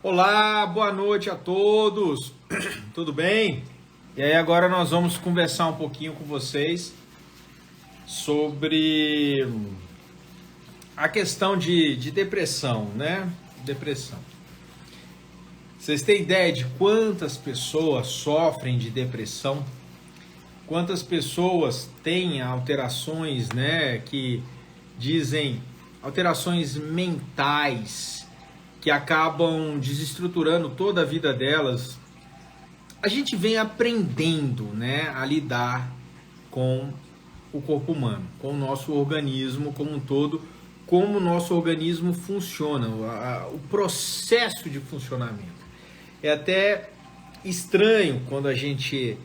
Olá, boa noite a todos, tudo bem? E aí agora nós vamos conversar um pouquinho com vocês sobre a questão de depressão, né? Depressão. Vocês têm ideia de quantas pessoas sofrem de depressão? Quantas pessoas têm alterações, né, que dizem alterações mentais, que acabam desestruturando toda a vida delas? A gente vem aprendendo, né, a lidar com o corpo humano, com o nosso organismo como um todo, como o nosso organismo funciona, o processo de funcionamento. É até estranho quando a gente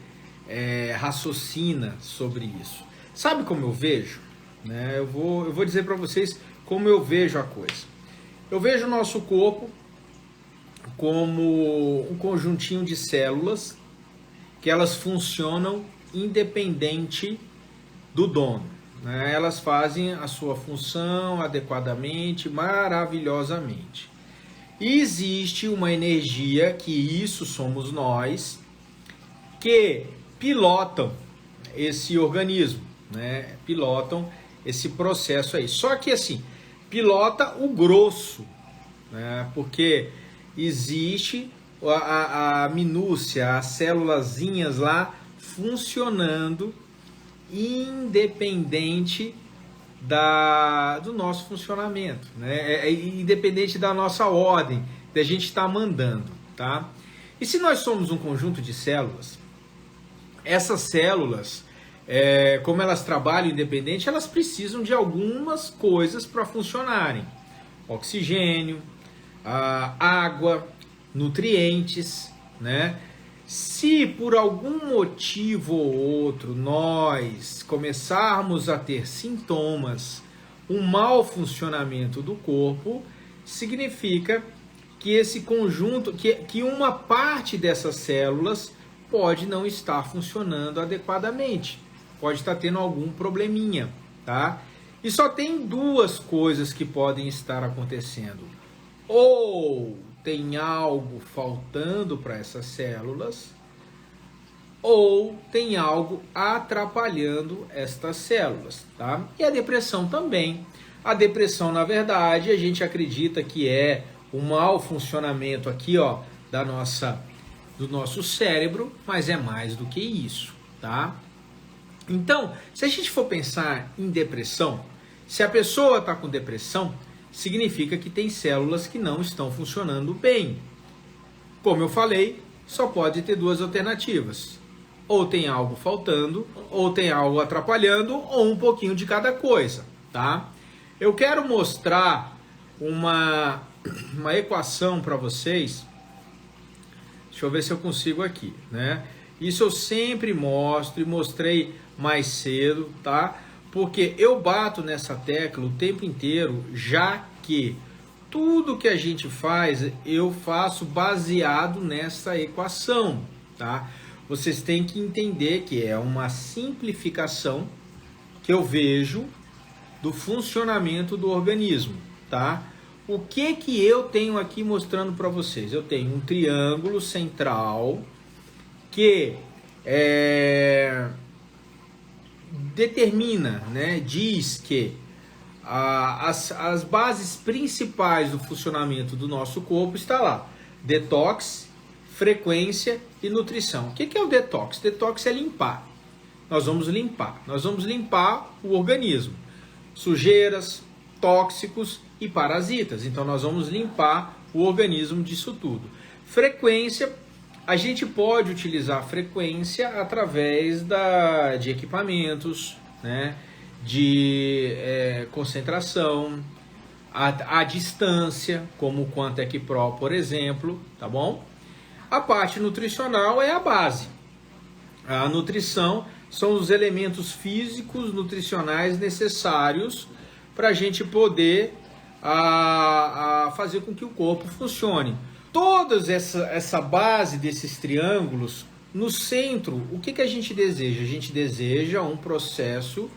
raciocina sobre isso. Sabe como eu vejo? Né? Eu vou dizer para vocês como eu vejo a coisa. Eu vejo o nosso corpo como um conjuntinho de células que elas funcionam independente do dono, né? Elas fazem a sua função adequadamente, maravilhosamente. E existe uma energia, que isso somos nós, que pilotam esse organismo, né? Pilotam esse processo aí. Só que assim, pilota o grosso, né? Porque existe a minúcia, as célulazinhas lá funcionando independente do nosso funcionamento, né? Independente da nossa ordem, da gente estar mandando, tá? E se nós somos um conjunto de células, essas células, como elas trabalham independente, elas precisam de algumas coisas para funcionarem. Oxigênio, água, nutrientes, né? Se por algum motivo ou outro nós começarmos a ter sintomas, um mau funcionamento do corpo, significa que esse conjunto, que uma parte dessas células pode não estar funcionando adequadamente, pode estar tendo algum probleminha, tá? E só tem duas coisas que podem estar acontecendo. Ou tem algo faltando para essas células, ou tem algo atrapalhando estas células, tá? E a depressão também. A depressão, na verdade, a gente acredita que é um mau funcionamento aqui, ó, do nosso cérebro, mas é mais do que isso, tá? Então, se a gente for pensar em depressão, se a pessoa está com depressão, significa que tem células que não estão funcionando bem. Como eu falei, só pode ter duas alternativas. Ou tem algo faltando, ou tem algo atrapalhando, ou um pouquinho de cada coisa, tá? Eu quero mostrar uma equação para vocês. Deixa eu ver se eu consigo aqui, né? Isso eu sempre mostro e mostrei mais cedo, tá? Porque eu bato nessa tecla o tempo inteiro, já que tudo que a gente faz, eu faço baseado nessa equação, tá? Vocês têm que entender que é uma simplificação que eu vejo do funcionamento do organismo, tá? O que eu tenho aqui mostrando para vocês? Eu tenho um triângulo central que determina, né, diz que as bases principais do funcionamento do nosso corpo está lá: detox, frequência e nutrição. O que é o detox? Detox é limpar. Nós vamos limpar o organismo. Sujeiras, tóxicos e parasitas. Então nós vamos limpar o organismo disso tudo. Frequência, a gente pode utilizar a frequência através de equipamentos, né, de concentração, a distância, como o Quantec Pro, por exemplo, tá bom? A parte nutricional é a base. A nutrição são os elementos físicos, nutricionais necessários para a gente poder fazer com que o corpo funcione. Toda essa base desses triângulos, no centro, o que a gente deseja? A gente deseja um processo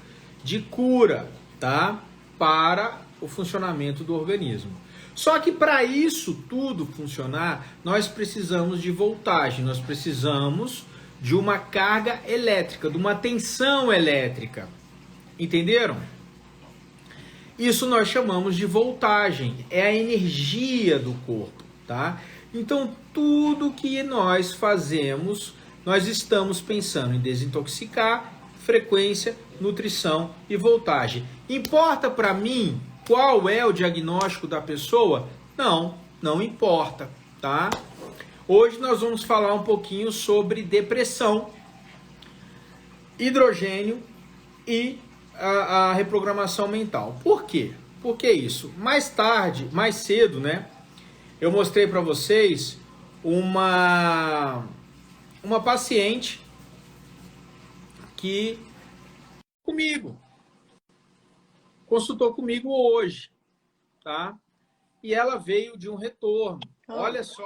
de cura, tá? Para o funcionamento do organismo. Só que para isso tudo funcionar, nós precisamos de voltagem, nós precisamos de uma carga elétrica, de uma tensão elétrica. Entenderam? Isso nós chamamos de voltagem, é a energia do corpo, tá? Então, tudo que nós fazemos, nós estamos pensando em desintoxicar, frequência, nutrição e voltagem. Importa para mim qual é o diagnóstico da pessoa? Não, não importa, tá? Hoje nós vamos falar um pouquinho sobre depressão, hidrogênio e a reprogramação mental. Por quê? Por que isso? Mais tarde, mais cedo, né? Eu mostrei para vocês uma paciente que consultou comigo hoje, tá? E ela veio de um retorno. Olha só!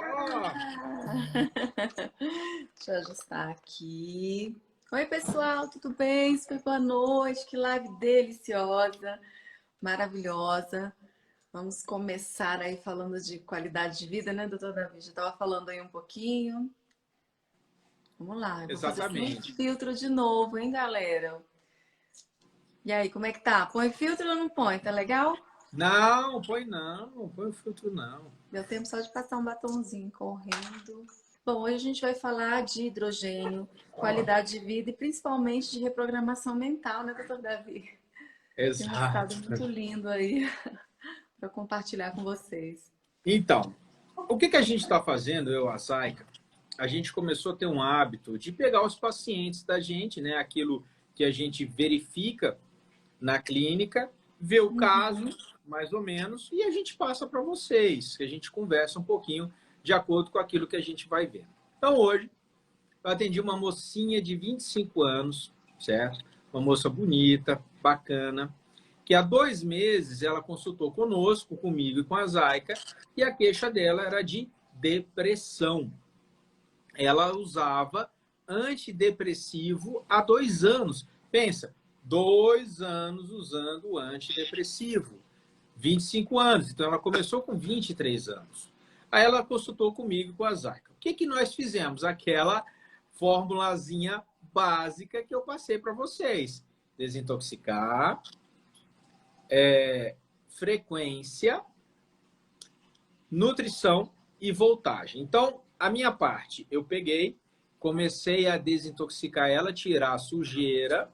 Deixa eu ajustar aqui. Oi, pessoal, tudo bem? Super boa noite. Que live deliciosa, maravilhosa. Vamos começar aí falando de qualidade de vida, né, doutor Davi? Já estava falando aí um pouquinho. Vamos lá. Exatamente. Vou fazer um filtro de novo, hein, galera? E aí, como é que tá? Põe filtro ou não põe? Tá legal? Não põe o filtro não. Deu tempo só de passar um batonzinho correndo. Bom, hoje a gente vai falar de hidrogênio, qualidade de vida e principalmente de reprogramação mental, né, doutor Davi? Exato. Tem um estado muito lindo aí para compartilhar com vocês. Então, o que a gente está fazendo, eu e a Zaika? A gente começou a ter um hábito de pegar os pacientes da gente, né? Aquilo que a gente verifica na clínica, vê o caso, mais ou menos, e a gente passa para vocês, que a gente conversa um pouquinho de acordo com aquilo que a gente vai ver. Então, hoje, eu atendi uma mocinha de 25 anos, certo? Uma moça bonita, bacana, que há 2 meses ela consultou conosco, comigo e com a Zaika, e a queixa dela era de depressão. Ela usava antidepressivo há 2 anos. Pensa, 2 anos usando antidepressivo. 25 anos. Então, ela começou com 23 anos. Aí ela consultou comigo e com a Zaika. O que nós fizemos? Aquela formulazinha básica que eu passei para vocês. Desintoxicar, frequência, nutrição e voltagem. Então, a minha parte, eu peguei, comecei a desintoxicar ela, tirar a sujeira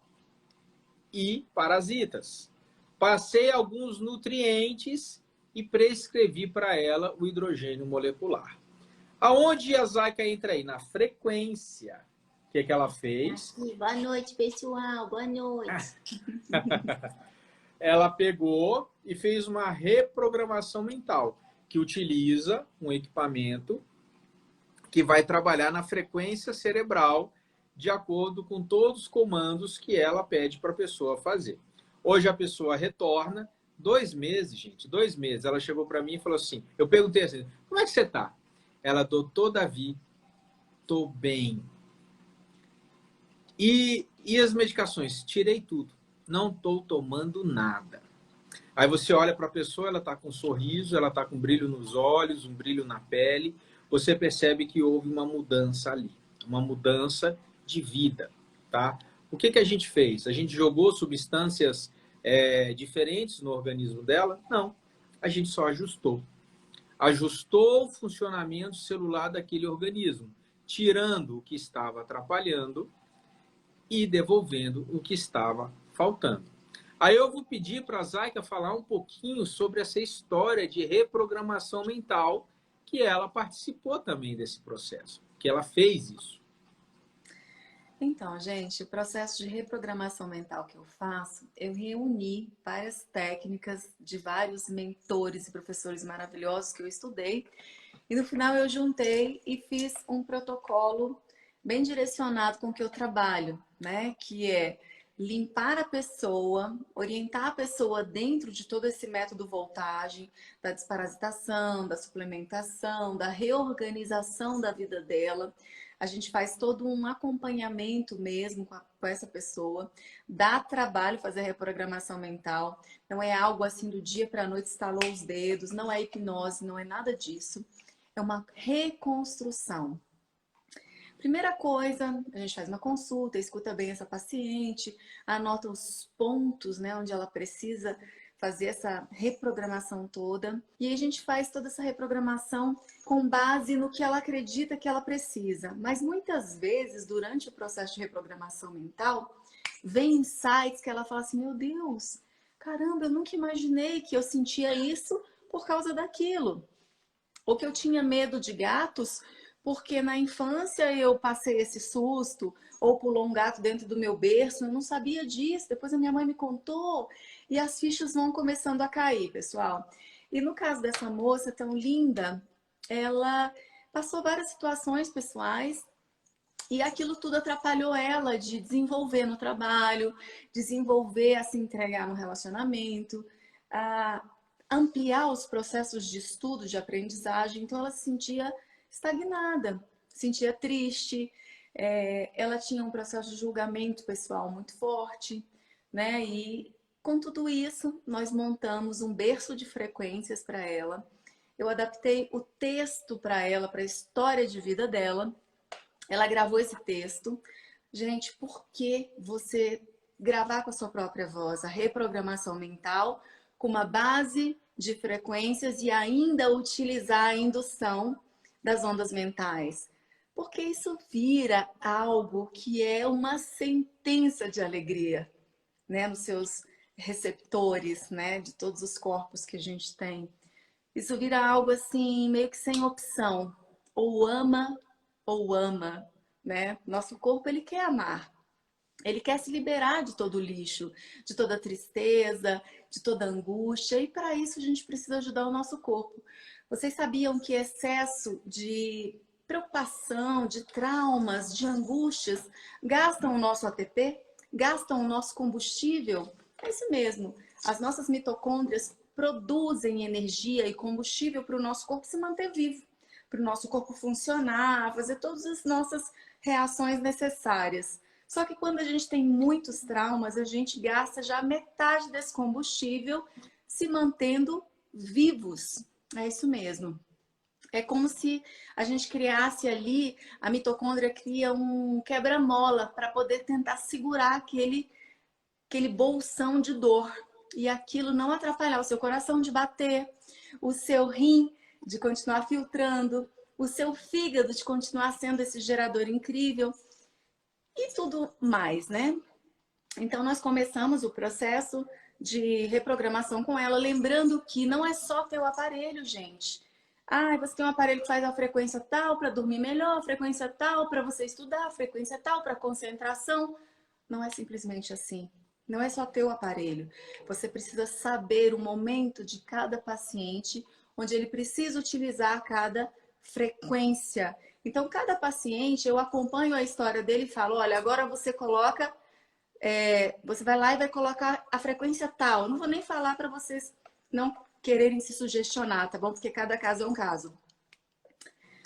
e parasitas. Passei alguns nutrientes e prescrevi para ela o hidrogênio molecular. Aonde a Zaika entra aí? Na frequência. O que ela fez? Boa noite, pessoal. Boa noite. Ela pegou e fez uma reprogramação mental, que utiliza um equipamento que vai trabalhar na frequência cerebral de acordo com todos os comandos que ela pede para a pessoa fazer. Hoje a pessoa retorna, 2 meses, gente, 2 meses. Ela chegou para mim e falou assim, eu perguntei assim, como é que você tá? Ela, doutor Davi, tô bem. E as medicações? Tirei tudo. Não estou tomando nada. Aí você olha para a pessoa, ela está com um sorriso, ela está com um brilho nos olhos, um brilho na pele. Você percebe que houve uma mudança ali. Uma mudança de vida, tá? O que a gente fez? A gente jogou substâncias diferentes no organismo dela? Não. A gente só ajustou. Ajustou o funcionamento celular daquele organismo, tirando o que estava atrapalhando e devolvendo o que estava faltando. Aí eu vou pedir para a Zaika falar um pouquinho sobre essa história de reprogramação mental, que ela participou também desse processo, que ela fez isso. Então, gente, o processo de reprogramação mental que eu faço, eu reuni várias técnicas de vários mentores e professores maravilhosos que eu estudei, e no final eu juntei e fiz um protocolo bem direcionado com o que eu trabalho, né? Que é limpar a pessoa, orientar a pessoa dentro de todo esse método voltagem, da desparasitação, da suplementação, da reorganização da vida dela, A gente faz todo um acompanhamento mesmo com essa pessoa. Dá trabalho fazer reprogramação mental. Não é algo assim do dia para a noite, estalou os dedos. Não é hipnose, não é nada disso. É uma reconstrução. Primeira coisa, a gente faz uma consulta, escuta bem essa paciente, anota os pontos, né, onde ela precisa fazer essa reprogramação toda. E aí a gente faz toda essa reprogramação com base no que ela acredita que ela precisa. Mas muitas vezes, durante o processo de reprogramação mental, vem insights que ela fala assim, meu Deus, caramba, eu nunca imaginei que eu sentia isso por causa daquilo. Ou que eu tinha medo de gatos porque na infância eu passei esse susto, ou pulou um gato dentro do meu berço, eu não sabia disso, depois a minha mãe me contou, e as fichas vão começando a cair, pessoal. E no caso dessa moça tão linda, ela passou várias situações pessoais, e aquilo tudo atrapalhou ela de desenvolver no trabalho, desenvolver a se entregar no relacionamento, a ampliar os processos de estudo, de aprendizagem. Então ela se sentia estagnada, sentia triste, ela tinha um processo de julgamento pessoal muito forte, né? E com tudo isso, nós montamos um berço de frequências para ela. Eu adaptei o texto para ela, para a história de vida dela. Ela gravou esse texto. Gente, por que você gravar com a sua própria voz a reprogramação mental com uma base de frequências e ainda utilizar a indução das ondas mentais? Porque isso vira algo que é uma sentença de alegria, né, nos seus receptores, né, de todos os corpos que a gente tem. Isso vira algo assim, meio que sem opção. Ou ama, né? Nosso corpo, ele quer amar. Ele quer se liberar de todo o lixo, de toda a tristeza, de toda a angústia. E para isso a gente precisa ajudar o nosso corpo. Vocês sabiam que excesso de preocupação, de traumas, de angústias gastam o nosso ATP? Gastam o nosso combustível? É isso mesmo. As nossas mitocôndrias produzem energia e combustível para o nosso corpo se manter vivo, para o nosso corpo funcionar, fazer todas as nossas reações necessárias. Só que quando a gente tem muitos traumas, a gente gasta já metade desse combustível se mantendo vivos. É isso mesmo. É como se a gente criasse ali, a mitocôndria cria um quebra-mola para poder tentar segurar aquele bolsão de dor. E aquilo não atrapalhar o seu coração de bater, o seu rim de continuar filtrando, o seu fígado de continuar sendo esse gerador incrível e tudo mais, né? Então nós começamos o processo de reprogramação com ela, lembrando que não é só ter o aparelho, gente. Ah, você tem um aparelho que faz a frequência tal para dormir melhor, a frequência tal para você estudar, a frequência tal para concentração. Não é simplesmente assim. Não é só ter o aparelho. Você precisa saber o momento de cada paciente, onde ele precisa utilizar cada frequência. Então, cada paciente, eu acompanho a história dele e falo, olha, agora você coloca, você vai lá e vai colocar a frequência tal. Eu não vou nem falar para vocês não quererem se sugestionar, tá bom? Porque cada caso é um caso.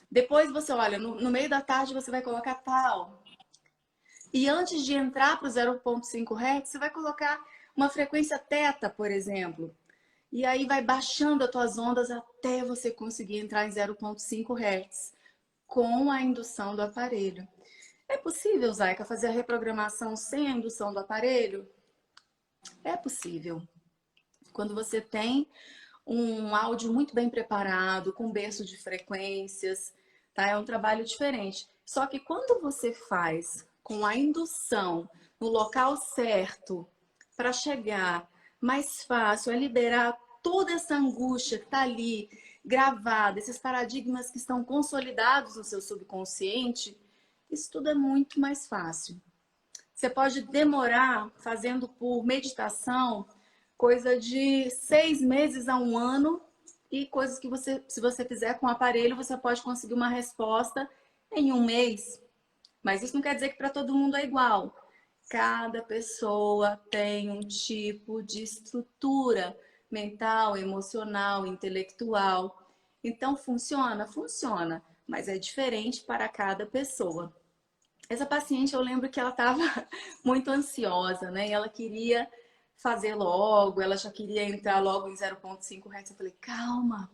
Depois você olha, no meio da tarde você vai colocar tal. E antes de entrar para o 0,5 Hz, você vai colocar uma frequência teta, por exemplo. E aí vai baixando as tuas ondas até você conseguir entrar em 0,5 Hz com a indução do aparelho. É possível, Zaica, fazer a reprogramação sem a indução do aparelho? É possível. Quando você tem um áudio muito bem preparado, com berço de frequências, tá? É um trabalho diferente. Só que quando você faz com a indução no local certo, para chegar mais fácil a liberar toda essa angústia que está ali gravada, esses paradigmas que estão consolidados no seu subconsciente, isso tudo é muito mais fácil. Você pode demorar fazendo por meditação coisa de 6 meses a 1 ano e coisas que você, se você fizer com o aparelho, você pode conseguir uma resposta em 1 mês. Mas isso não quer dizer que para todo mundo é igual. Cada pessoa tem um tipo de estrutura mental, emocional, intelectual. Então, funciona? Funciona. mas é diferente para cada pessoa. Essa paciente, eu lembro que ela estava muito ansiosa, né? E ela queria fazer logo, ela já queria entrar logo em 0,5 Hz. Eu falei, calma,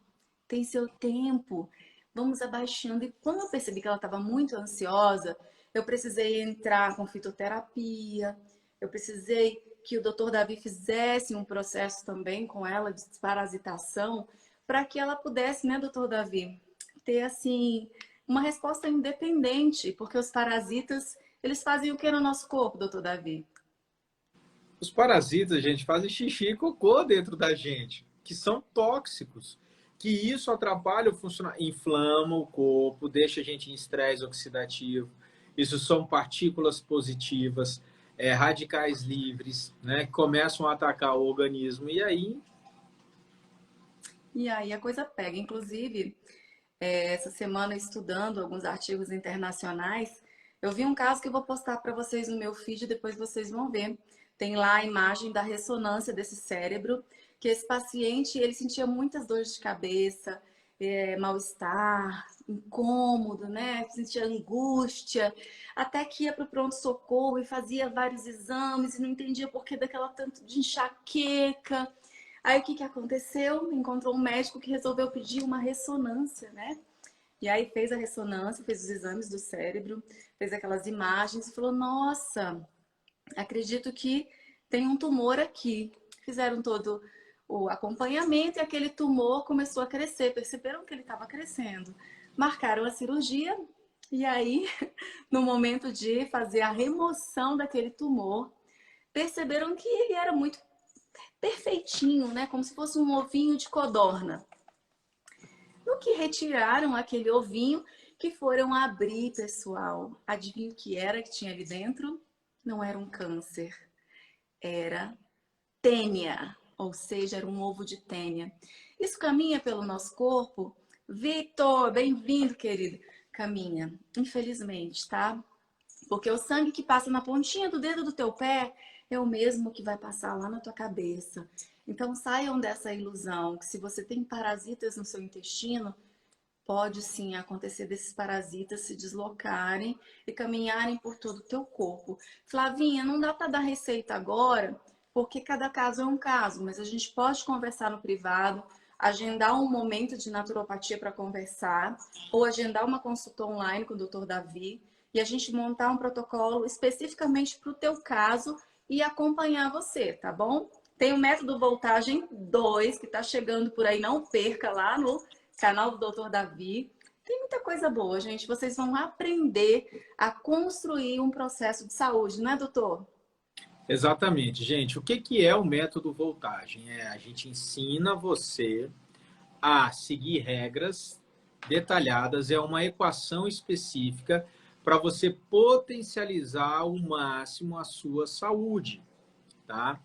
tem seu tempo, vamos abaixando. E quando eu percebi que ela estava muito ansiosa, eu precisei entrar com fitoterapia, eu precisei que o Dr. Davi fizesse um processo também com ela de desparasitação, para que ela pudesse, né, Dr. Davi, ter assim uma resposta independente, porque os parasitas, eles fazem o que no nosso corpo, Dr. Davi? Os parasitas, gente, fazem xixi e cocô dentro da gente, que são tóxicos. Que isso atrapalha o funcionamento, inflama o corpo, deixa a gente em estresse oxidativo. Isso são partículas positivas, radicais livres, né, que começam a atacar o organismo. E aí a coisa pega. Inclusive, essa semana estudando alguns artigos internacionais, eu vi um caso que eu vou postar para vocês no meu feed, depois vocês vão ver. Tem lá a imagem da ressonância desse cérebro, que esse paciente, ele sentia muitas dores de cabeça, mal-estar, incômodo, né? Sentia angústia, até que ia para o pronto-socorro e fazia vários exames e não entendia por que daquela tanto de enxaqueca. Aí o que aconteceu? Encontrou um médico que resolveu pedir uma ressonância, né? E aí fez a ressonância, fez os exames do cérebro, fez aquelas imagens e falou: nossa, acredito que tem um tumor aqui. Fizeram todo o acompanhamento e aquele tumor começou a crescer. Perceberam que ele estava crescendo. Marcaram a cirurgia e aí, no momento de fazer a remoção daquele tumor, perceberam que ele era muito perfeitinho, né? Como se fosse um ovinho de codorna. No que retiraram aquele ovinho, que foram abrir, pessoal. Adivinha o que era que tinha ali dentro? Não era um câncer, era tênia, ou seja, era um ovo de tênia. Isso caminha pelo nosso corpo? Vitor, bem-vindo, querido. Caminha, infelizmente, tá? Porque o sangue que passa na pontinha do dedo do teu pé é o mesmo que vai passar lá na tua cabeça. Então saiam dessa ilusão que se você tem parasitas no seu intestino, pode sim acontecer desses parasitas se deslocarem e caminharem por todo o teu corpo. Flavinha, não dá para dar receita agora, porque cada caso é um caso, mas a gente pode conversar no privado, agendar um momento de naturopatia para conversar, ou agendar uma consulta online com o Dr. Davi, e a gente montar um protocolo especificamente para o teu caso e acompanhar você, tá bom? Tem o método Voltagem 2, que está chegando por aí, não perca lá no canal do Dr. Davi. Tem muita coisa boa, gente. Vocês vão aprender a construir um processo de saúde, não é, doutor? Exatamente, gente. O que é o método Voltagem? A gente ensina você a seguir regras detalhadas, é uma equação específica para você potencializar ao máximo a sua saúde, tá?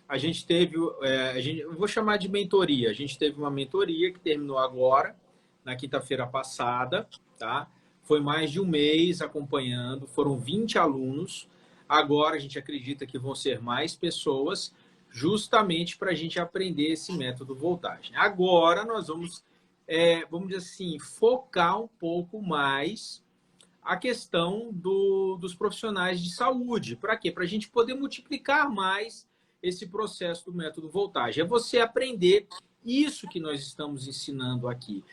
A gente teve, eu vou chamar de mentoria. A gente teve uma mentoria que terminou agora, na quinta-feira passada, tá? Foi mais de um mês acompanhando, foram 20 alunos. Agora a gente acredita que vão ser mais pessoas, justamente para a gente aprender esse método Voltagem. Agora nós vamos, vamos dizer assim, focar um pouco mais a questão dos profissionais de saúde. Para quê? Para a gente poder multiplicar mais esse processo do método Voltagem. É você aprender isso que nós estamos ensinando aqui.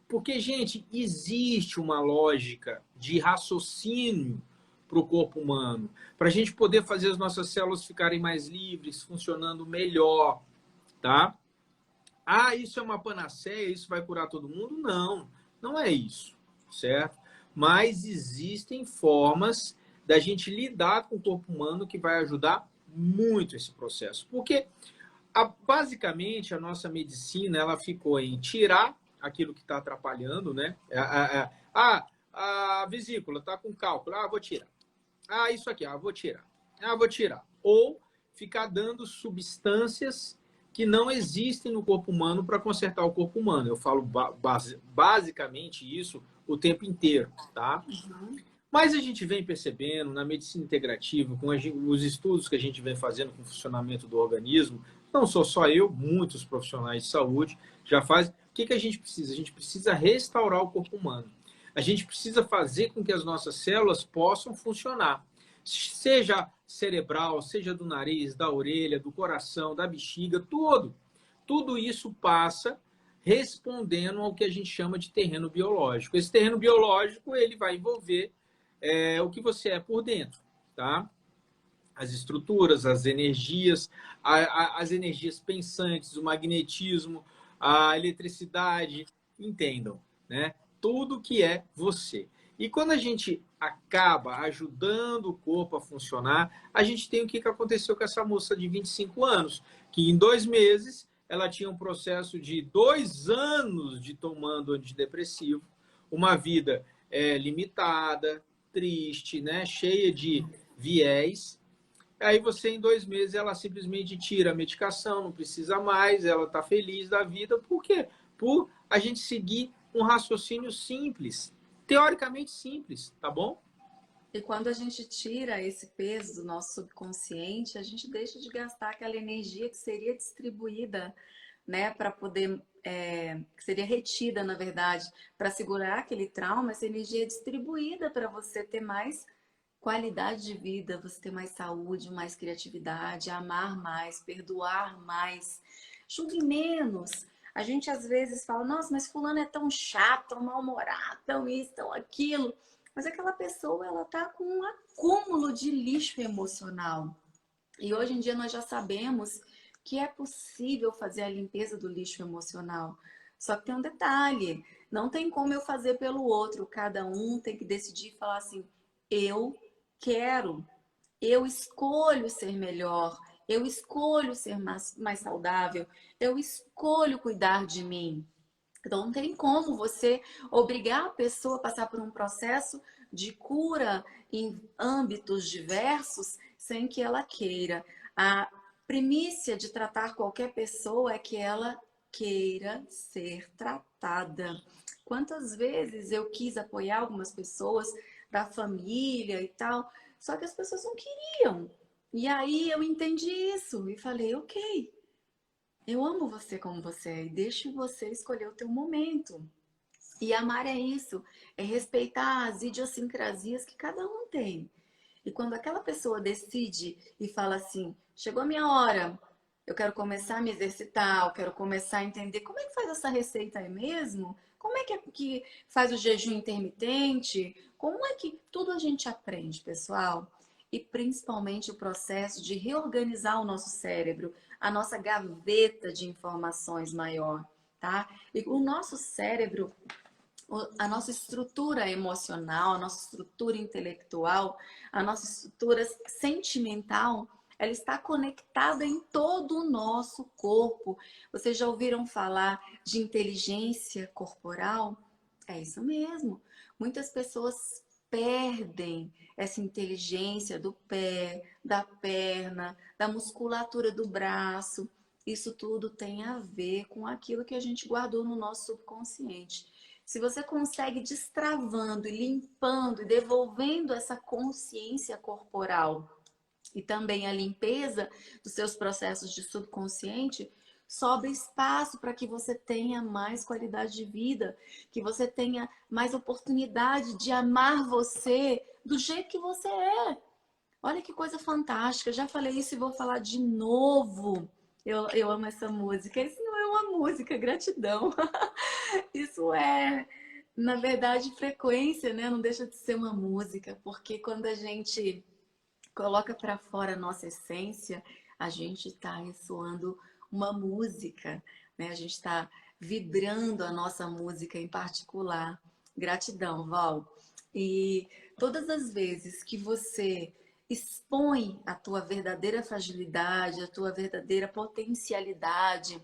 Porque, gente, existe uma lógica de raciocínio para o corpo humano, para a gente poder fazer as nossas células ficarem mais livres, funcionando melhor, tá? Ah, isso é uma panaceia, isso vai curar todo mundo? Não, não é isso, certo? Mas existem formas da gente lidar com o corpo humano que vai ajudar muito esse processo. Porque, basicamente, a nossa medicina ela ficou em tirar aquilo que está atrapalhando, né? A vesícula está com cálculo, vou tirar. Isso aqui, vou tirar. Vou tirar. Ou ficar dando substâncias que não existem no corpo humano para consertar o corpo humano. Eu falo basicamente isso o tempo inteiro, tá? Uhum. Mas a gente vem percebendo na medicina integrativa, com os estudos que a gente vem fazendo com o funcionamento do organismo, não sou só eu, muitos profissionais de saúde já fazem, que a gente precisa? A gente precisa restaurar o corpo humano. A gente precisa fazer com que as nossas células possam funcionar. Seja cerebral, seja do nariz, da orelha, do coração, da bexiga, tudo. Tudo isso passa respondendo ao que a gente chama de terreno biológico. Esse terreno biológico ele vai envolver o que você é por dentro, tá? As estruturas, as energias, as energias pensantes, o magnetismo, a eletricidade, entendam, né? Tudo que é você. E quando a gente acaba ajudando o corpo a funcionar, a gente tem o que aconteceu com essa moça de 25 anos, que em 2 meses ela tinha um processo de 2 anos de tomando antidepressivo, uma vida limitada, triste, né? Cheia de viés. Aí você, em 2 meses, ela simplesmente tira a medicação, não precisa mais, ela está feliz da vida. Por quê? Por a gente seguir um raciocínio simples, teoricamente simples, tá bom? E quando a gente tira esse peso do nosso subconsciente, a gente deixa de gastar aquela energia que seria distribuída, né, para poder, que seria retida, na verdade, para segurar aquele trauma. Essa energia é distribuída para você ter mais qualidade de vida, você ter mais saúde, mais criatividade, amar mais, perdoar mais, julgue menos. A gente às vezes fala, nossa, mas fulano é tão chato, tão mal-humorado, tão isso, tão aquilo. Mas aquela pessoa, ela tá com um acúmulo de lixo emocional. E hoje em dia nós já sabemos que é possível fazer a limpeza do lixo emocional. Só que tem um detalhe, não tem como eu fazer pelo outro. Cada um tem que decidir e falar assim, eu quero, eu escolho ser melhor, eu escolho ser mais saudável, eu escolho cuidar de mim. Então, não tem como você obrigar a pessoa a passar por um processo de cura em âmbitos diversos sem que ela queira. A primícia de tratar qualquer pessoa é que ela queira ser tratada. Quantas vezes eu quis apoiar algumas pessoas da família e tal, só que as pessoas não queriam. E aí eu entendi isso e falei, ok, eu amo você como você é e deixo você escolher o teu momento. E amar é isso, é respeitar as idiosincrasias que cada um tem. E quando aquela pessoa decide e fala assim, chegou a minha hora, eu quero começar a me exercitar, eu quero começar a entender como é que faz essa receita aí mesmo, como é que faz o jejum intermitente, como é que tudo a gente aprende, pessoal. E principalmente o processo de reorganizar o nosso cérebro, a nossa gaveta de informações maior, tá? E o nosso cérebro, a nossa estrutura emocional, a nossa estrutura intelectual, a nossa estrutura sentimental, ela está conectada em todo o nosso corpo. Vocês já ouviram falar de inteligência corporal? É isso mesmo. Muitas pessoas perdem essa inteligência do pé, da perna, da musculatura do braço. Isso tudo tem a ver com aquilo que a gente guardou no nosso subconsciente. Se você consegue destravando e limpando e devolvendo essa consciência corporal e também a limpeza dos seus processos de subconsciente, sobra espaço para que você tenha mais qualidade de vida, que você tenha mais oportunidade de amar você do jeito que você é. Olha que coisa fantástica. Já falei isso e vou falar de novo. Eu amo essa música. Isso não é uma música, gratidão. Isso é, na verdade, frequência, né? Não deixa de ser uma música, porque quando a gente coloca para fora a nossa essência, a gente está ressoando uma música, né? A gente está vibrando a nossa música em particular. Gratidão, Val. E todas as vezes que você expõe a tua verdadeira fragilidade, a tua verdadeira potencialidade,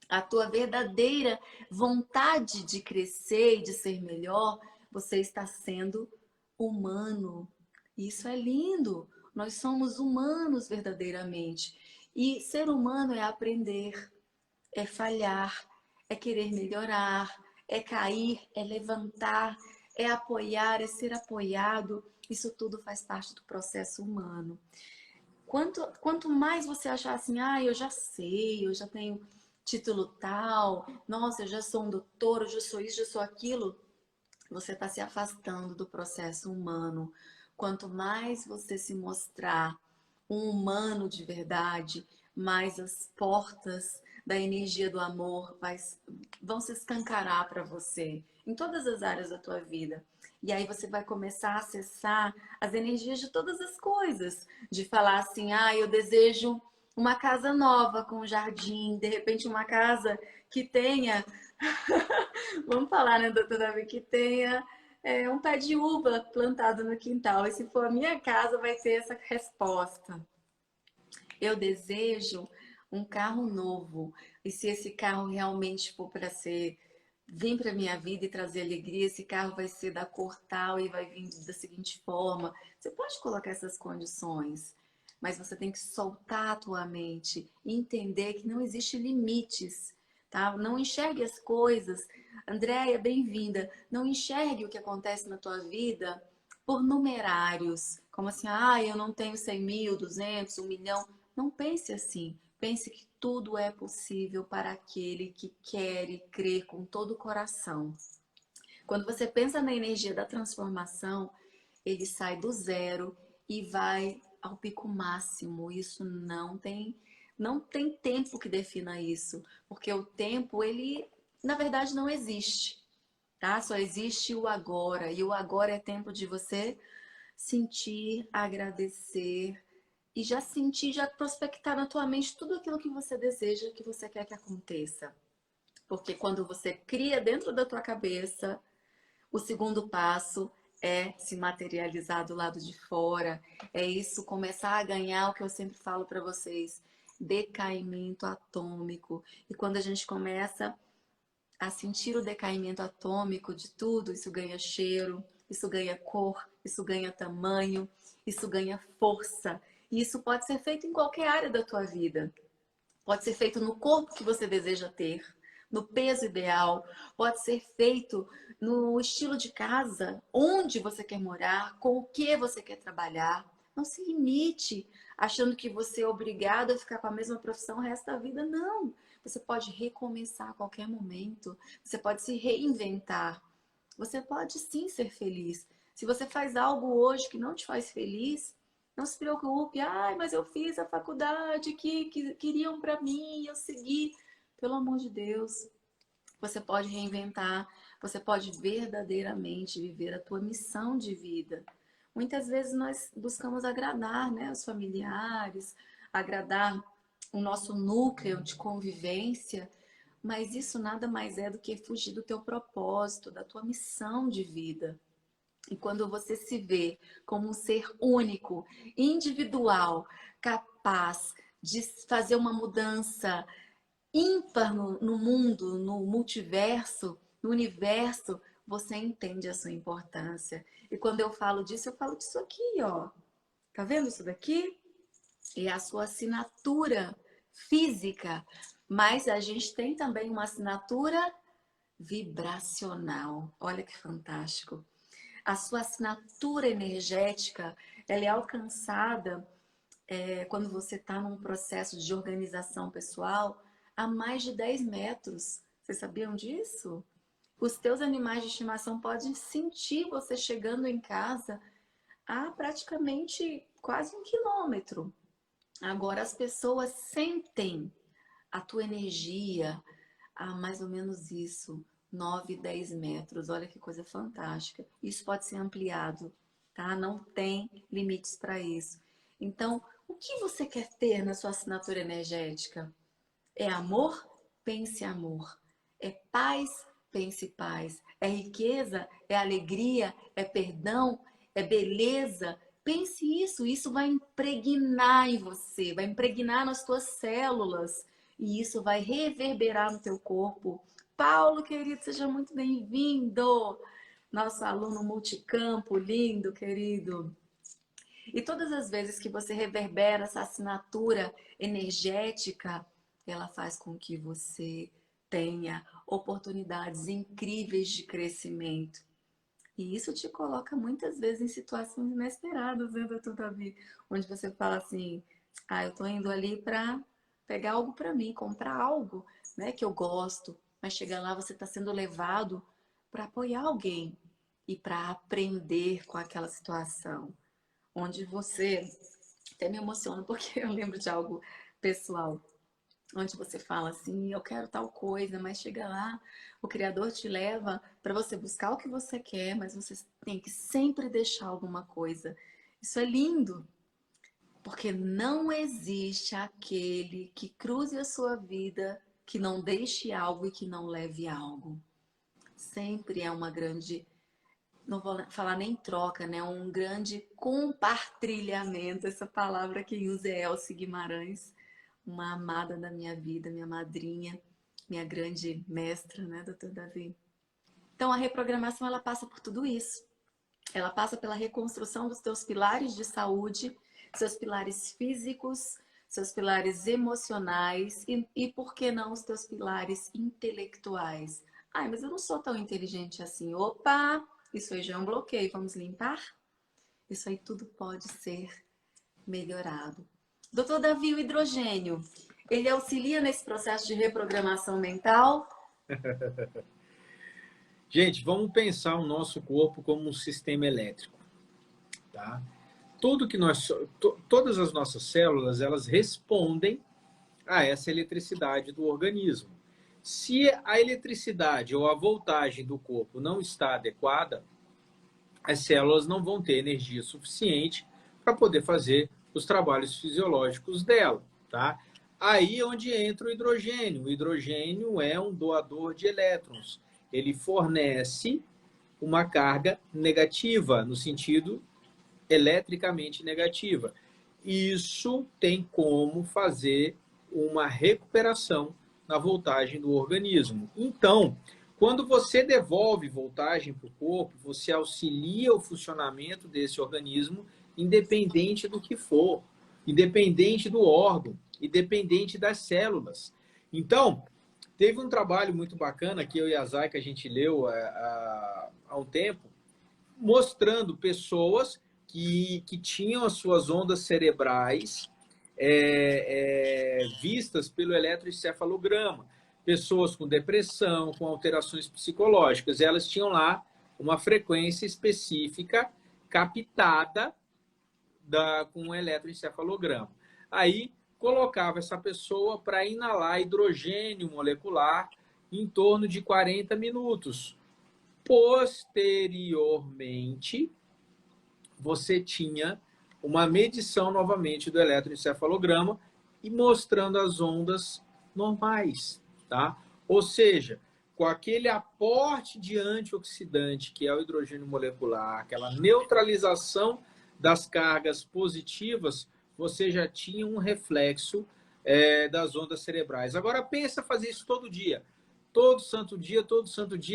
a tua verdadeira vontade de crescer e de ser melhor, você está sendo humano. Isso é lindo. Nós somos humanos verdadeiramente. E ser humano é aprender, é falhar, é querer melhorar, é cair, é levantar, é apoiar, é ser apoiado. Isso tudo faz parte do processo humano. Quanto mais você achar assim, eu já sei, eu já tenho título tal, nossa, eu já sou um doutor, eu já sou isso, já sou aquilo, você está se afastando do processo humano. Quanto mais você se mostrar um humano de verdade, mais as portas da energia do amor vão se escancarar para você em todas as áreas da tua vida. E aí você vai começar a acessar as energias de todas as coisas, de falar assim, eu desejo uma casa nova com jardim, de repente uma casa que tenha vamos falar, né, doutor Davi, que tenha um pé de uva plantado no quintal. E se for a minha casa, vai ter essa resposta. Eu desejo um carro novo. E se esse carro realmente for para vir para minha vida e trazer alegria, esse carro vai ser da cor tal e vai vir da seguinte forma. Você pode colocar essas condições, mas você tem que soltar a tua mente e entender que não existe limites, tá? Não enxergue as coisas. Andréia, bem-vinda. Não enxergue o que acontece na tua vida por numerários. Como assim, eu não tenho 100 mil, 200, 1 milhão. Não pense assim. Pense que tudo é possível para aquele que quer e crê com todo o coração. Quando você pensa na energia da transformação, ele sai do zero e vai ao pico máximo. Isso não tem tempo que defina isso, porque o tempo ele na verdade não existe, tá? Só existe o agora, e o agora é tempo de você sentir, agradecer e já sentir, já prospectar na tua mente tudo aquilo que você deseja, que você quer que aconteça. Porque quando você cria dentro da tua cabeça, o segundo passo é se materializar do lado de fora, é isso começar a ganhar o que eu sempre falo para vocês, decaimento atômico. E quando a gente começa a sentir o decaimento atômico de tudo, isso ganha cheiro, isso ganha cor, isso ganha tamanho, isso ganha força. E isso pode ser feito em qualquer área da tua vida. Pode ser feito no corpo que você deseja ter, no peso ideal, pode ser feito no estilo de casa, onde você quer morar, com o que você quer trabalhar. Não se limite achando que você é obrigado a ficar com a mesma profissão o resto da vida. Não. Você pode recomeçar a qualquer momento. Você pode se reinventar. Você pode sim ser feliz. Se você faz algo hoje que não te faz feliz, não se preocupe. Mas eu fiz a faculdade que queriam para mim, eu segui. Pelo amor de Deus, você pode reinventar, você pode verdadeiramente viver a tua missão de vida. Muitas vezes nós buscamos agradar, né, os familiares, agradar o nosso núcleo de convivência, mas isso nada mais é do que fugir do teu propósito, da tua missão de vida. E quando você se vê como um ser único, individual, capaz de fazer uma mudança ímpar no mundo, no multiverso, no universo, você entende a sua importância. E quando eu falo disso aqui, ó. Tá vendo isso daqui? É a sua assinatura física, mas a gente tem também uma assinatura vibracional. Olha que fantástico. A sua assinatura energética, ela é alcançada quando você está num processo de organização pessoal a mais de 10 metros. Vocês sabiam disso? Os teus animais de estimação podem sentir você chegando em casa a praticamente quase 1 quilômetro. Agora, as pessoas sentem a tua energia a mais ou menos isso, 9, 10 metros. Olha que coisa fantástica. Isso pode ser ampliado, tá? Não tem limites para isso. Então, o que você quer ter na sua assinatura energética? É amor? Pense amor. É paz? Pense paz. É riqueza? É alegria? É perdão? É beleza? Pense isso. Isso vai impregnar em você, vai impregnar nas tuas células e isso vai reverberar no teu corpo. Paulo, querido, seja muito bem-vindo. Nosso aluno multicampo, lindo, querido. E todas as vezes que você reverbera essa assinatura energética, ela faz com que você tenha oportunidades incríveis de crescimento. E isso te coloca muitas vezes em situações inesperadas, né, doutor Davi? Onde você fala assim, eu tô indo ali para pegar algo para mim, comprar algo, né, que eu gosto, mas chega lá você está sendo levado para apoiar alguém e para aprender com aquela situação, onde você até me emociona porque eu lembro de algo pessoal, onde você fala assim, eu quero tal coisa, mas chega lá, o Criador te leva para você buscar o que você quer, mas você tem que sempre deixar alguma coisa. Isso é lindo, porque não existe aquele que cruze a sua vida que não deixe algo e que não leve algo. Sempre é uma grande, não vou falar nem troca, né? Um grande compartilhamento. Essa palavra quem usa é Elce Guimarães, uma amada da minha vida, minha madrinha, minha grande mestra, né, doutor Davi? Então, a reprogramação, ela passa por tudo isso. Ela passa pela reconstrução dos teus pilares de saúde, seus pilares físicos, seus pilares emocionais e por que não, os teus pilares intelectuais. Ai, mas eu não sou tão inteligente assim. Opa, isso aí já é um bloqueio. Vamos limpar? Isso aí tudo pode ser melhorado. Doutor Davi, o hidrogênio, ele auxilia nesse processo de reprogramação mental? Gente, vamos pensar o nosso corpo como um sistema elétrico, tá? Tudo que todas as nossas células, elas respondem a essa eletricidade do organismo. Se a eletricidade ou a voltagem do corpo não está adequada, as células não vão ter energia suficiente para poder fazer os trabalhos fisiológicos dela, tá? Aí é onde entra o hidrogênio. O hidrogênio é um doador de elétrons. Ele fornece uma carga negativa, no sentido eletricamente negativa. Isso tem como fazer uma recuperação na voltagem do organismo. Então, quando você devolve voltagem para o corpo, você auxilia o funcionamento desse organismo, independente do que for, independente do órgão, independente das células. Então, teve um trabalho muito bacana que eu e a Zayka a gente leu há um tempo, mostrando pessoas que tinham as suas ondas cerebrais vistas pelo eletroencefalograma. Pessoas com depressão, com alterações psicológicas, elas tinham lá uma frequência específica captada com o eletroencefalograma. Aí colocava essa pessoa para inalar hidrogênio molecular em torno de 40 minutos. Posteriormente, você tinha uma medição novamente do eletroencefalograma e mostrando as ondas normais, tá? Ou seja, com aquele aporte de antioxidante que é o hidrogênio molecular, aquela neutralização das cargas positivas, você já tinha um reflexo das ondas cerebrais. Agora pensa fazer isso todo dia. Todo santo dia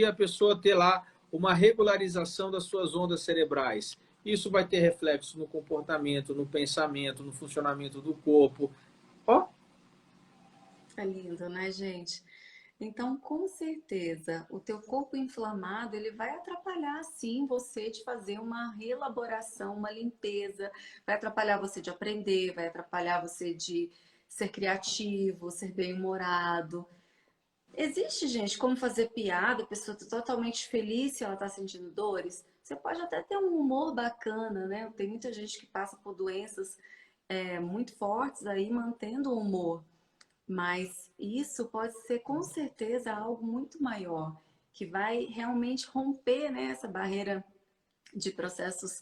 a pessoa ter lá uma regularização das suas ondas cerebrais. Isso vai ter reflexo no comportamento, no pensamento, no funcionamento do corpo. Ó. É lindo, né, gente? Então, com certeza, o teu corpo inflamado, ele vai atrapalhar, sim, você de fazer uma reelaboração, uma limpeza, vai atrapalhar você de aprender, vai atrapalhar você de ser criativo, ser bem-humorado. Existe, gente, como fazer piada, a pessoa tá totalmente feliz se ela tá sentindo dores. Você pode até ter um humor bacana, né? Tem muita gente que passa por doenças muito fortes aí, mantendo o humor. Mas isso pode ser com certeza algo muito maior, que vai realmente romper, né, essa barreira de processos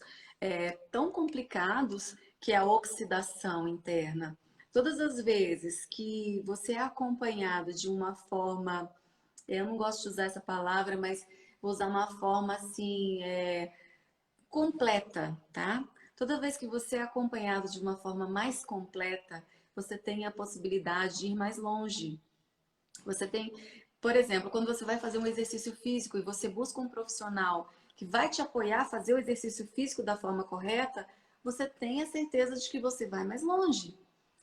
tão complicados que é a oxidação interna. Todas as vezes que você é acompanhado de uma forma, eu não gosto de usar essa palavra, mas vou usar uma forma assim, completa, tá? Toda vez que você é acompanhado de uma forma mais completa, você tem a possibilidade de ir mais longe. Você tem, por exemplo, quando você vai fazer um exercício físico e você busca um profissional que vai te apoiar a fazer o exercício físico da forma correta, você tem a certeza de que você vai mais longe.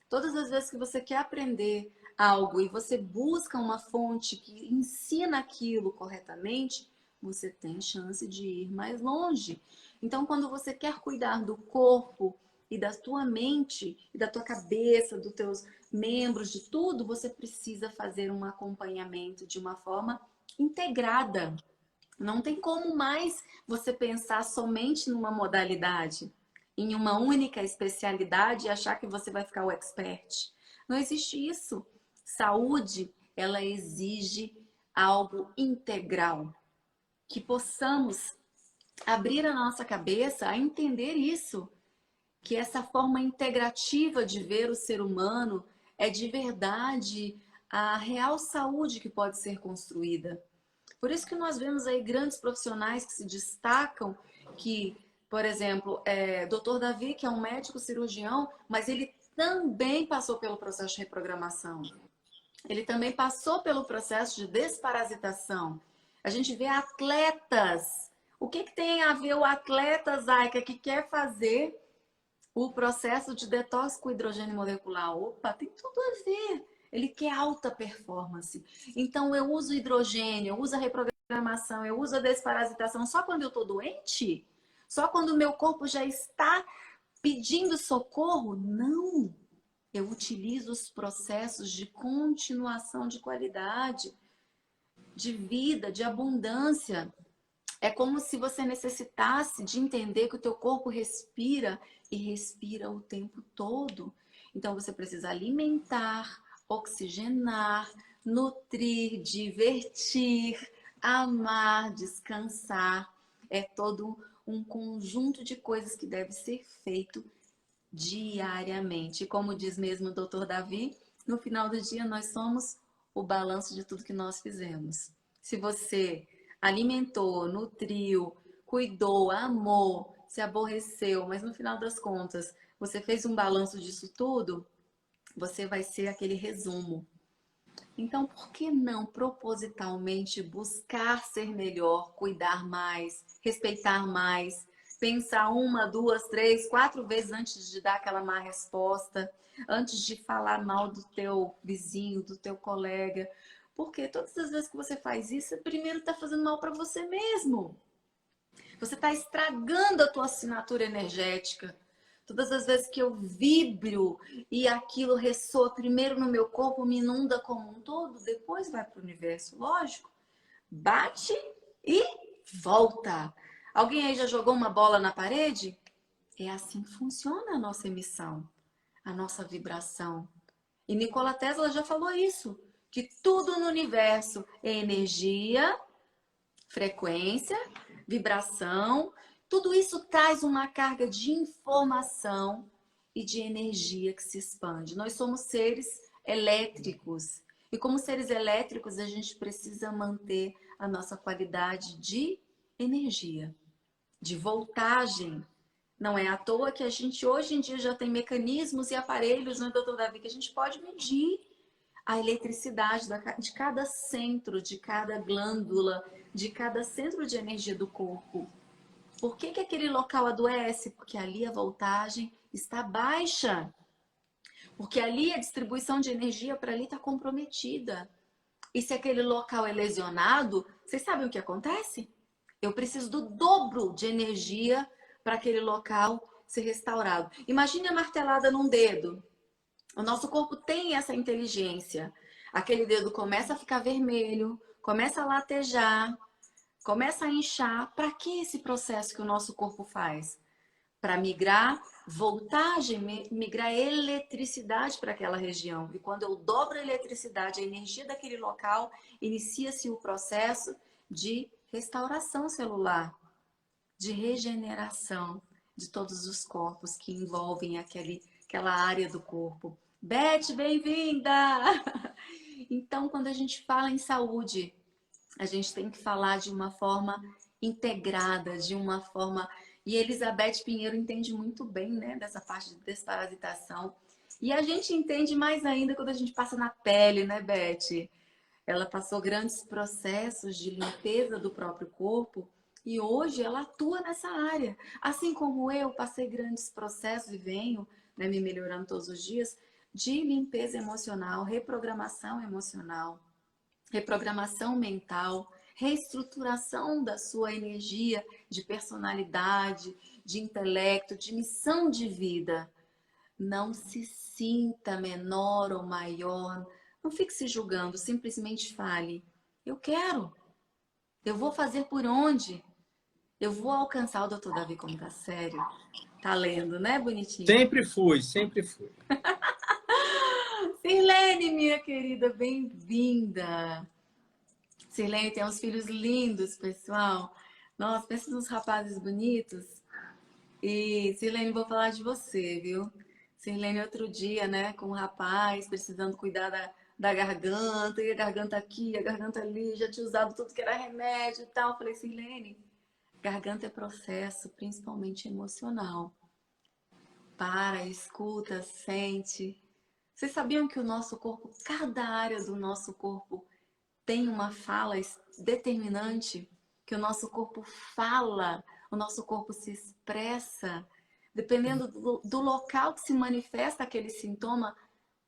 Todas as vezes que você quer aprender algo e você busca uma fonte que ensina aquilo corretamente, você tem chance de ir mais longe. Então, quando você quer cuidar do corpo, e da tua mente, e da tua cabeça, dos teus membros, de tudo, você precisa fazer um acompanhamento de uma forma integrada. Não tem como mais você pensar somente numa modalidade, em uma única especialidade e achar que você vai ficar o expert. Não existe isso. Saúde, ela exige algo integral, que possamos abrir a nossa cabeça a entender isso, que essa forma integrativa de ver o ser humano é de verdade a real saúde que pode ser construída. Por isso que nós vemos aí grandes profissionais que se destacam, que, por exemplo, Dr. Davi, que é um médico cirurgião, mas ele também passou pelo processo de reprogramação. Ele também passou pelo processo de desparasitação. A gente vê atletas. O que tem a ver o atleta, Zaica, que quer fazer o processo de detox com hidrogênio molecular? Opa, tem tudo a ver. Ele quer alta performance. Então, eu uso hidrogênio, eu uso a reprogramação, eu uso a desparasitação só quando eu estou doente? Só quando o meu corpo já está pedindo socorro? Não. Eu utilizo os processos de continuação de qualidade, de vida, de abundância. É como se você necessitasse de entender que o teu corpo respira e respira o tempo todo. Então você precisa alimentar, oxigenar, nutrir, divertir, amar, descansar. É todo um conjunto de coisas que deve ser feito diariamente. Como diz mesmo o Dr. Davi, no final do dia nós somos o balanço de tudo que nós fizemos. Se você alimentou, nutriu, cuidou, amou, se aborreceu, mas no final das contas você fez um balanço disso tudo, você vai ser aquele resumo. Então, por que não propositalmente buscar ser melhor, cuidar mais, respeitar mais, pensar uma, duas, três, quatro vezes antes de dar aquela má resposta, antes de falar mal do teu vizinho, do teu colega? Porque todas as vezes que você faz isso, você primeiro está fazendo mal para você mesmo. Você está estragando a tua assinatura energética. Todas as vezes que eu vibro e aquilo ressoa primeiro no meu corpo, me inunda como um todo, depois vai para o universo, lógico. Bate e volta. Alguém aí já jogou uma bola na parede? É assim que funciona a nossa emissão, a nossa vibração. E Nikola Tesla já falou isso, que tudo no universo é energia, frequência, vibração. Tudo isso traz uma carga de informação e de energia que se expande. Nós somos seres elétricos. E como seres elétricos, a gente precisa manter a nossa qualidade de energia, de voltagem. Não é à toa que a gente hoje em dia já tem mecanismos e aparelhos, né, doutor Davi, que a gente pode medir a eletricidade de cada centro, de cada glândula, de cada centro de energia do corpo. Por que aquele local adoece? Porque ali a voltagem está baixa. Porque ali a distribuição de energia para ali está comprometida. E se aquele local é lesionado, vocês sabem o que acontece? Eu preciso do dobro de energia para aquele local ser restaurado. Imagine a martelada num dedo. O nosso corpo tem essa inteligência. Aquele dedo começa a ficar vermelho, começa a latejar, começa a inchar. Para que esse processo que o nosso corpo faz? Para migrar voltagem, migrar eletricidade para aquela região. E quando eu dobro a eletricidade, a energia daquele local, inicia-se o processo de restauração celular, de regeneração de todos os corpos que envolvem aquela área do corpo. Beth, bem-vinda! Então, quando a gente fala em saúde, a gente tem que falar de uma forma integrada, de uma forma... E Elizabeth Pinheiro entende muito bem, né, dessa parte de desparasitação. E a gente entende mais ainda quando a gente passa na pele, né, Beth? Ela passou grandes processos de limpeza do próprio corpo e hoje ela atua nessa área. Assim como eu passei grandes processos e venho, né, me melhorando todos os dias, de limpeza emocional, reprogramação mental, reestruturação da sua energia de personalidade, de intelecto, de missão de vida. Não se sinta menor ou maior, não fique se julgando, simplesmente fale: eu quero, eu vou fazer por onde? Eu vou alcançar. O doutor Davi, como tá sério, tá lendo, né, bonitinho? Sempre fui, sempre fui. Sirlene, minha querida, bem-vinda. Sirlene tem uns filhos lindos, pessoal. Nossa, pensa nos rapazes bonitos. E, Sirlene, vou falar de você, viu? Sirlene, outro dia, né, com um rapaz, precisando cuidar da garganta, e a garganta aqui, a garganta ali, já tinha usado tudo que era remédio e tal. Falei, Sirlene, garganta é processo, principalmente emocional. Para, escuta, sente. Vocês sabiam que o nosso corpo, cada área do nosso corpo tem uma fala determinante? Que o nosso corpo fala, o nosso corpo se expressa. Dependendo do local que se manifesta aquele sintoma,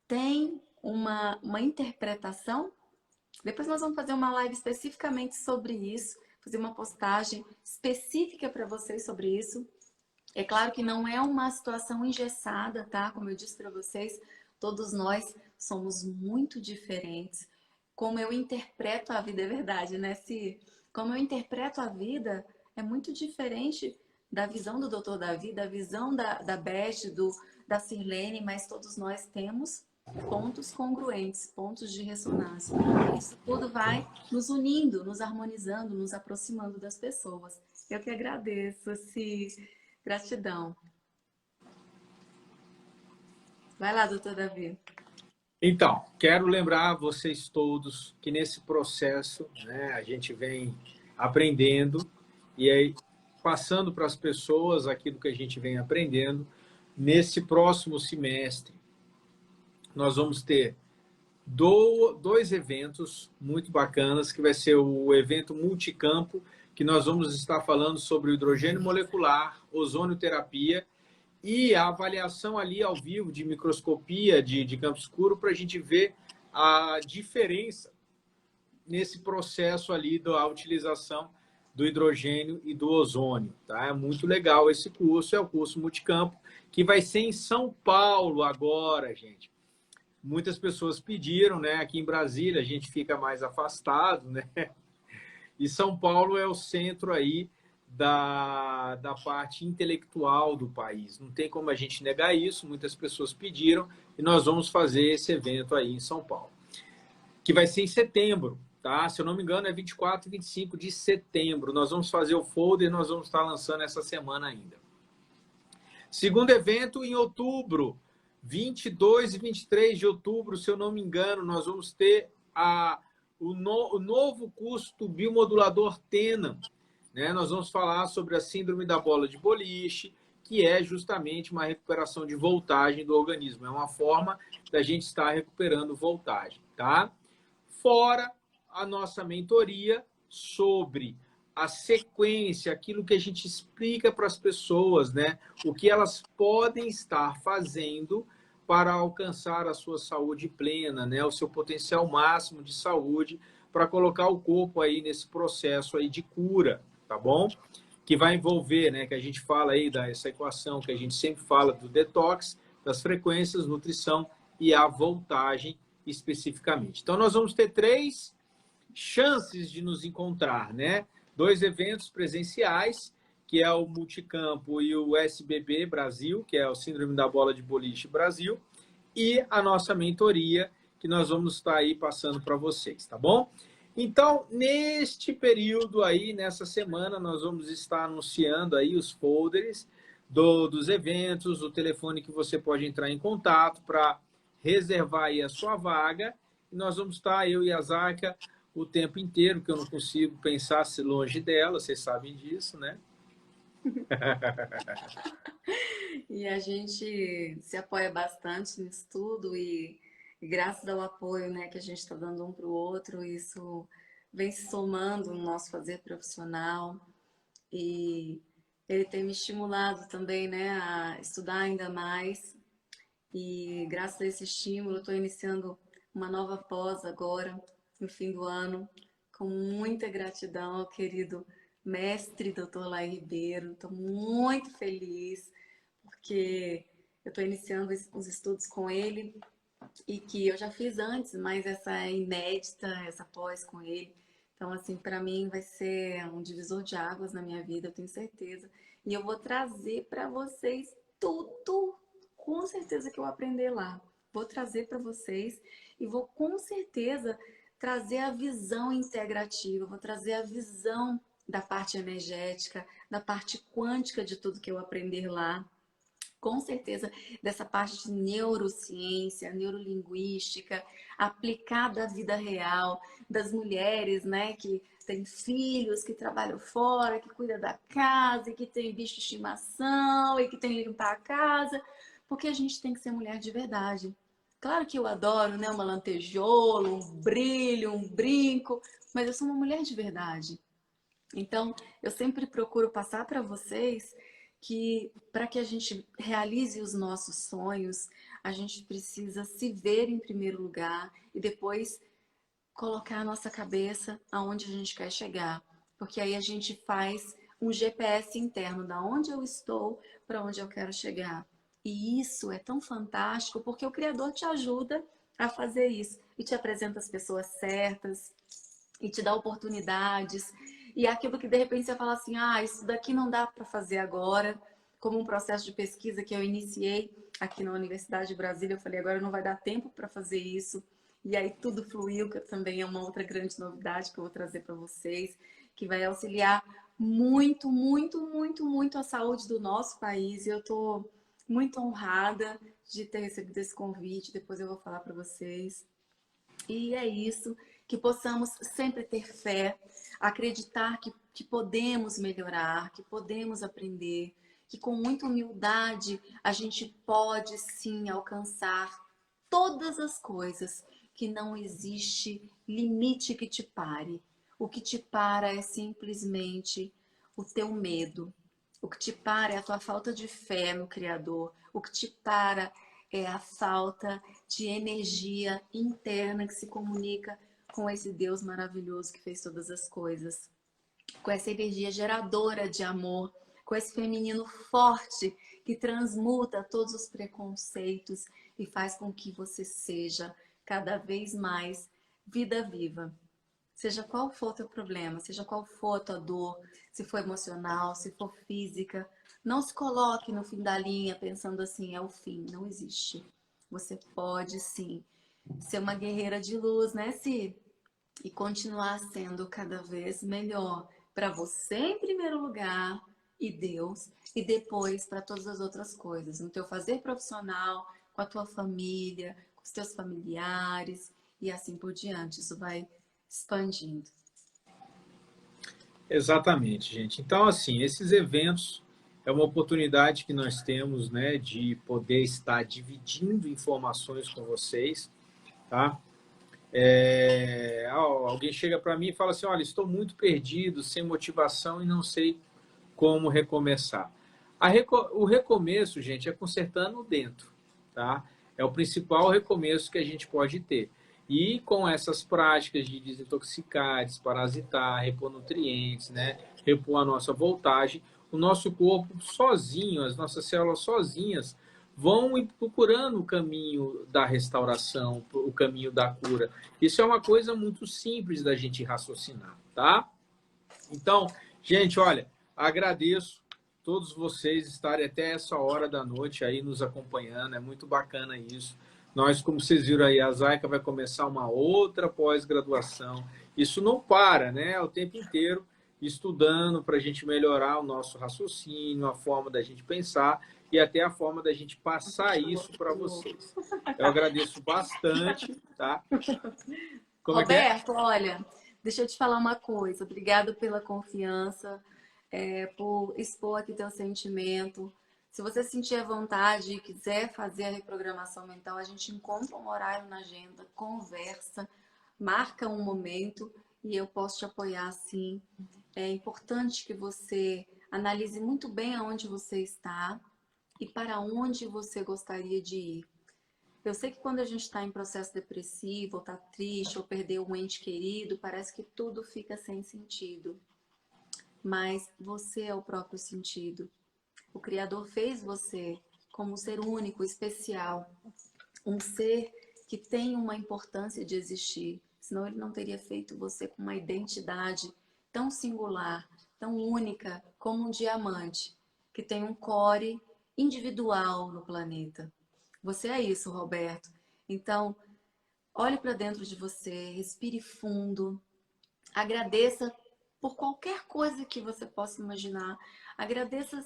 tem uma interpretação. Depois nós vamos fazer uma live especificamente sobre isso, fazer uma postagem específica para vocês sobre isso. É claro que não é uma situação engessada, tá? Como eu disse para vocês, todos nós somos muito diferentes. Como eu interpreto a vida, é verdade, né, Si? Como eu interpreto a vida é muito diferente da visão do Dr. Davi, da visão da Beth, da Sirlene, mas todos nós temos pontos congruentes, pontos de ressonância. Isso tudo vai nos unindo, nos harmonizando, nos aproximando das pessoas. Eu que agradeço, Si. Gratidão. Vai lá, doutor Davi. Então, quero lembrar vocês todos que nesse processo, né, a gente vem aprendendo e aí passando para as pessoas aquilo que a gente vem aprendendo. Nesse próximo semestre, nós vamos ter dois eventos muito bacanas, que vai ser o evento multicampo, que nós vamos estar falando sobre o hidrogênio molecular, ozonioterapia e a avaliação ali ao vivo de microscopia de campo escuro para a gente ver a diferença nesse processo ali da utilização do hidrogênio e do ozônio. Tá? É muito legal esse curso, é o curso multicampo, que vai ser em São Paulo agora, gente. Muitas pessoas pediram, né? Aqui em Brasília a gente fica mais afastado, né? E São Paulo é o centro aí da parte intelectual do país. Não tem como a gente negar isso, muitas pessoas pediram e nós vamos fazer esse evento aí em São Paulo, que vai ser em setembro, tá? Se eu não me engano é 24 e 25 de setembro. Nós vamos fazer o folder, nós vamos estar lançando essa semana ainda. Segundo evento em outubro, 22 e 23 de outubro, se eu não me engano, nós vamos ter o novo curso do biomodulador Tena. Né? Nós vamos falar sobre a síndrome da bola de boliche, que é justamente uma recuperação de voltagem do organismo. É uma forma da gente estar recuperando voltagem. Tá? Fora a nossa mentoria sobre a sequência, aquilo que a gente explica para as pessoas, né? O que elas podem estar fazendo para alcançar a sua saúde plena, né? O seu potencial máximo de saúde, para colocar o corpo aí nesse processo aí de cura, tá bom? Que vai envolver, né? Que a gente fala aí dessa equação que a gente sempre fala do detox, das frequências, nutrição e a voltagem especificamente. Então, nós vamos ter 3 chances de nos encontrar, né? 2 eventos presenciais, que é o Multicampo e o SBB Brasil, que é o Síndrome da Bola de Boliche Brasil, e a nossa mentoria, que nós vamos estar aí passando para vocês, tá bom? Então, neste período aí, nessa semana, nós vamos estar anunciando aí os folders dos eventos, o telefone que você pode entrar em contato para reservar aí a sua vaga, e nós vamos estar, eu e a Zákia, o tempo inteiro, que eu não consigo pensar longe dela, vocês sabem disso, né? E a gente se apoia bastante nisso tudo e graças ao apoio, né, que a gente está dando um para o outro, isso vem se somando no nosso fazer profissional e ele tem me estimulado também, né, a estudar ainda mais e graças a esse estímulo estou iniciando uma nova pós agora, no fim do ano, com muita gratidão ao querido mestre Dr. Lai Ribeiro. Estou muito feliz porque eu estou iniciando os estudos com ele e que eu já fiz antes, mas essa é inédita, essa pós com ele. Então, assim, para mim vai ser um divisor de águas na minha vida, eu tenho certeza. E eu vou trazer para vocês tudo, com certeza que eu aprender lá. Vou trazer para vocês e vou com certeza trazer a visão integrativa, vou trazer a visão da parte energética, da parte quântica de tudo que eu aprender lá. Com certeza, dessa parte de neurociência, neurolinguística, aplicada à vida real, das mulheres, né, que têm filhos, que trabalham fora, que cuidam da casa, e que tem bicho de estimação, e que tem que limpar a casa, porque a gente tem que ser mulher de verdade. Claro que eu adoro, né, uma lantejola, um brilho, um brinco, mas eu sou uma mulher de verdade. Então, eu sempre procuro passar para vocês que para que a gente realize os nossos sonhos, a gente precisa se ver em primeiro lugar e depois colocar a nossa cabeça aonde a gente quer chegar. Porque aí a gente faz um GPS interno da onde eu estou para onde eu quero chegar. E isso é tão fantástico porque o Criador te ajuda a fazer isso e te apresenta as pessoas certas e te dá oportunidades. E é aquilo que de repente você fala assim, ah, isso daqui não dá para fazer agora, como um processo de pesquisa que eu iniciei aqui na Universidade de Brasília, eu falei, agora não vai dar tempo para fazer isso. E aí tudo fluiu, que também é uma outra grande novidade que eu vou trazer para vocês, que vai auxiliar muito, muito, muito, muito a saúde do nosso país. E eu estou muito honrada de ter recebido esse convite, depois eu vou falar para vocês. E é isso, que possamos sempre ter fé, acreditar que podemos melhorar, que podemos aprender, que com muita humildade a gente pode sim alcançar todas as coisas, que não existe limite que te pare. O que te para é simplesmente o teu medo. O que te para é a tua falta de fé no Criador. O que te para é a falta de energia interna que se comunica com esse Deus maravilhoso que fez todas as coisas. Com essa energia geradora de amor, com esse feminino forte que transmuta todos os preconceitos e faz com que você seja cada vez mais vida viva. Seja qual for o teu problema, seja qual for a tua dor, se for emocional, se for física, não se coloque no fim da linha pensando assim, é o fim. Não existe. Você pode sim ser uma guerreira de luz, né, Si? E continuar sendo cada vez melhor para você em primeiro lugar e Deus, e depois para todas as outras coisas, no teu fazer profissional, com a tua família, com os teus familiares e assim por diante. Isso vai expandindo. Exatamente, gente. Então, assim, esses eventos é uma oportunidade que nós temos, né, de poder estar dividindo informações com vocês, tá? Alguém chega para mim e fala assim, olha, estou muito perdido, sem motivação e não sei como recomeçar. O recomeço, gente, é consertando dentro, tá? É o principal recomeço que a gente pode ter. E com essas práticas de desintoxicar, desparasitar, repor nutrientes, né? Repor a nossa voltagem, o nosso corpo sozinho, as nossas células sozinhas, vão procurando o caminho da restauração, o caminho da cura. Isso é uma coisa muito simples da gente raciocinar, tá? Então, gente, olha, agradeço todos vocês estarem até essa hora da noite aí nos acompanhando, é muito bacana isso. Nós, como vocês viram aí, a Zaica vai começar uma outra pós-graduação. Isso não para, né? O tempo inteiro estudando para a gente melhorar o nosso raciocínio, a forma da gente pensar e até a forma da gente passar isso para vocês. Eu agradeço bastante, tá? Como é que é? Roberto, olha, deixa eu te falar uma coisa. Obrigado pela confiança, por expor aqui teu sentimento. Se você sentir a vontade e quiser fazer a reprogramação mental, a gente encontra um horário na agenda, conversa, marca um momento e eu posso te apoiar sim. É importante que você analise muito bem aonde você está e para onde você gostaria de ir. Eu sei que quando a gente está em processo depressivo, ou está triste, ou perdeu um ente querido, parece que tudo fica sem sentido. Mas você é o próprio sentido. O Criador fez você como um ser único, especial. Um ser que tem uma importância de existir. Senão ele não teria feito você com uma identidade tão singular, tão única como um diamante, que tem um core individual no planeta. Você é isso, Roberto. Então, olhe para dentro de você, respire fundo, agradeça por qualquer coisa que você possa imaginar. Agradeça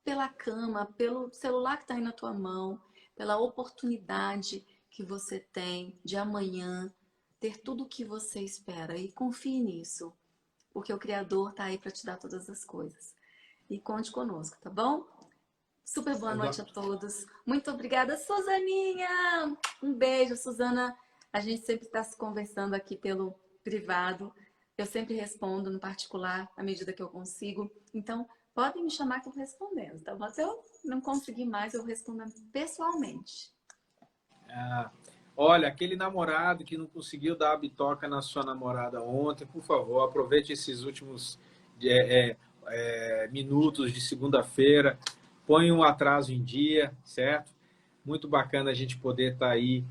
pela cama, pelo celular que está aí na tua mão, pela oportunidade que você tem de amanhã ter tudo o que você espera. E confie nisso, porque o Criador está aí para te dar todas as coisas. E conte conosco, tá bom? Super boa noite a todos. Muito obrigada, Suzaninha! Um beijo, Suzana. A gente sempre está se conversando aqui pelo privado. Eu sempre respondo no particular, à medida que eu consigo. Então, podem me chamar que eu vou respondendo, tá bom? Se eu não conseguir mais, eu respondo pessoalmente. Olha, aquele namorado que não conseguiu dar a bitoca na sua namorada ontem, por favor, aproveite esses últimos minutos de segunda-feira, põe um atraso em dia, certo? Muito bacana a gente poder estar aí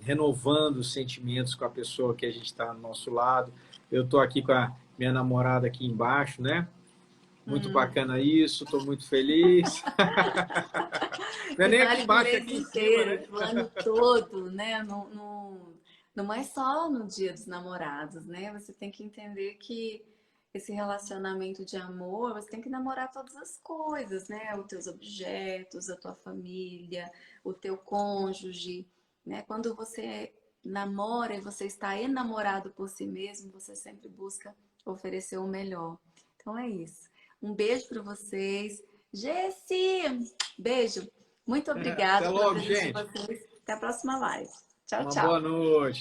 renovando os sentimentos com a pessoa que a gente está ao nosso lado. Eu estou aqui com a minha namorada aqui embaixo, né? Muito bacana isso, estou muito feliz. Não é nem aqui embaixo, aqui em cima, né? O ano todo, né? Não é só no Dia dos Namorados, né? Você tem que entender que esse relacionamento de amor, você tem que namorar todas as coisas, né? Os teus objetos, a tua família, o teu cônjuge, né? Quando você namora e você está enamorado por si mesmo, você sempre busca oferecer o melhor. Então é isso. Um beijo para vocês. Jessi, beijo. Muito obrigada Até logo, pela presença gente. de vocês. Até a próxima live. Tchau, Uma tchau. boa noite.